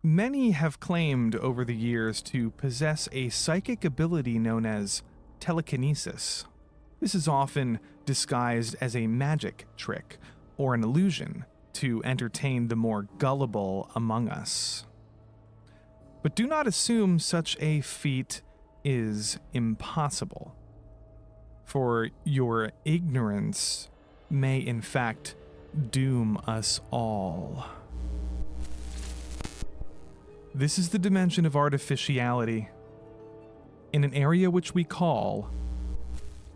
Many have claimed over the years to possess a psychic ability known as telekinesis. This is often disguised as a magic trick or an illusion to entertain the more gullible among us. But do not assume such a feat is impossible, for your ignorance may in fact doom us all. This is the dimension of artificiality, in an area which we call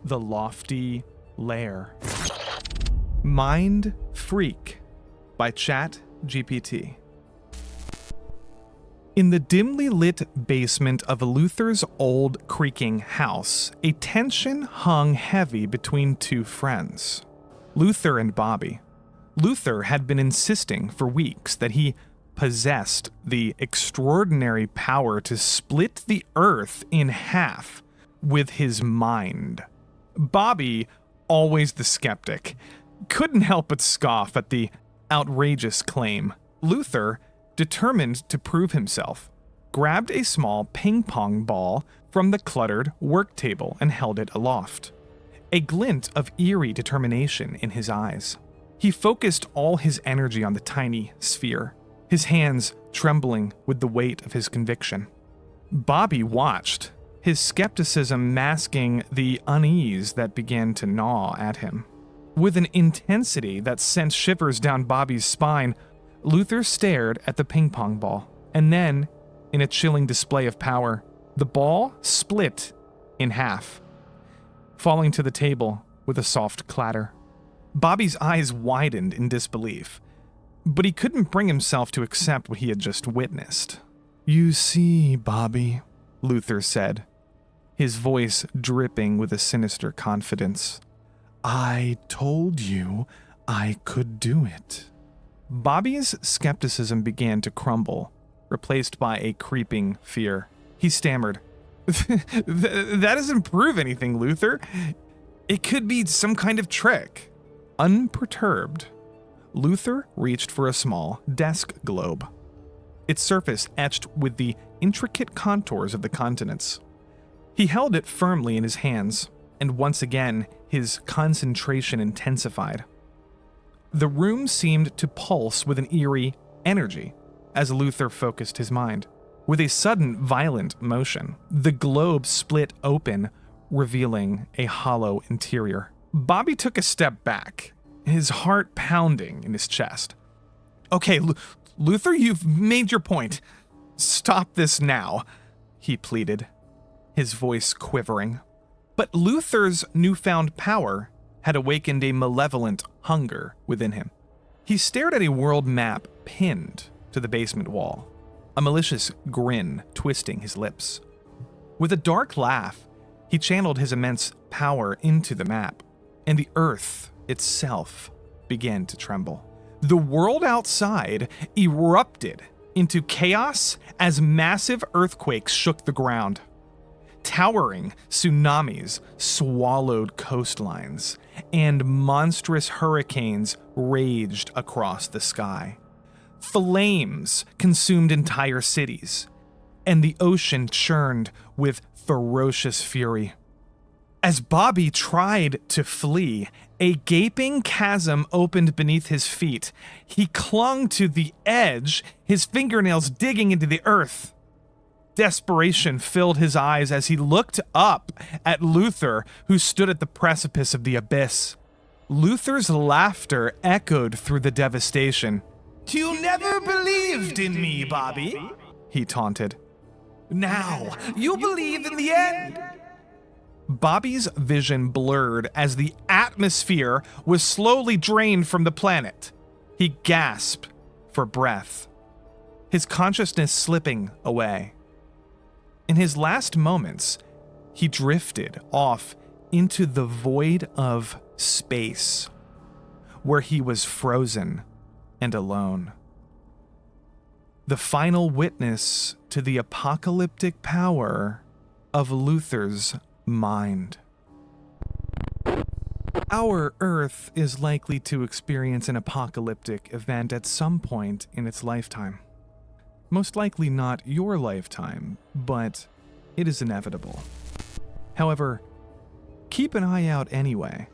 the Lofti Lair. Mind Freak by ChatGPT. In the dimly lit basement of Luther's old creaking house, a tension hung heavy between two friends, Luther and Bobby. Luther had been insisting for weeks that he possessed the extraordinary power to split the earth in half with his mind. Bobby, always the skeptic, couldn't help but scoff at the outrageous claim. Luther, determined to prove himself, grabbed a small ping-pong ball from the cluttered work table and held it aloft, a glint of eerie determination in his eyes. He focused all his energy on the tiny sphere, his hands trembling with the weight of his conviction. Bobby watched, his skepticism masking the unease that began to gnaw at him. With an intensity that sent shivers down Bobby's spine, Luther stared at the ping-pong ball, and then, in a chilling display of power, the ball split in half, falling to the table with a soft clatter. Bobby's eyes widened in disbelief, but he couldn't bring himself to accept what he had just witnessed. "You see, Bobby," Luther said, his voice dripping with a sinister confidence, "I told you I could do it." Bobby's skepticism began to crumble, replaced by a creeping fear. He stammered, That doesn't prove anything, Luther. It could be some kind of trick." Unperturbed, Luther reached for a small desk globe, its surface etched with the intricate contours of the continents. He held it firmly in his hands, and once again his concentration intensified. The room seemed to pulse with an eerie energy as Luther focused his mind. With a sudden, violent motion, the globe split open, revealing a hollow interior. Bobby took a step back, his heart pounding in his chest. "Okay, Luther, you've made your point. Stop this now," he pleaded, his voice quivering. But Luther's newfound power had awakened a malevolent hunger within him. He stared at a world map pinned to the basement wall, a malicious grin twisting his lips. With a dark laugh, he channeled his immense power into the map, and the earth itself began to tremble. The world outside erupted into chaos as massive earthquakes shook the ground. Towering tsunamis swallowed coastlines, and monstrous hurricanes raged across the sky. Flames consumed entire cities, and the ocean churned with ferocious fury. As Bobby tried to flee, a gaping chasm opened beneath his feet. He clung to the edge, his fingernails digging into the earth. Desperation filled his eyes as he looked up at Luther, who stood at the precipice of the abyss. Luther's laughter echoed through the devastation. "You never believed in me, Bobby," he taunted. "Now, you believe in the end." Bobby's vision blurred as the atmosphere was slowly drained from the planet. He gasped for breath, his consciousness slipping away. In his last moments, he drifted off into the void of space, where he was frozen and alone. The final witness to the apocalyptic power of Luther's mind. Our Earth is likely to experience an apocalyptic event at some point in its lifetime. Most likely not your lifetime, but it is inevitable. However, keep an eye out anyway,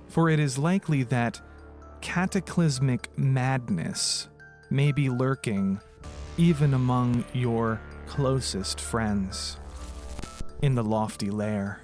for it is likely that cataclysmic madness may be lurking even among your closest friends in the Lofti Lair.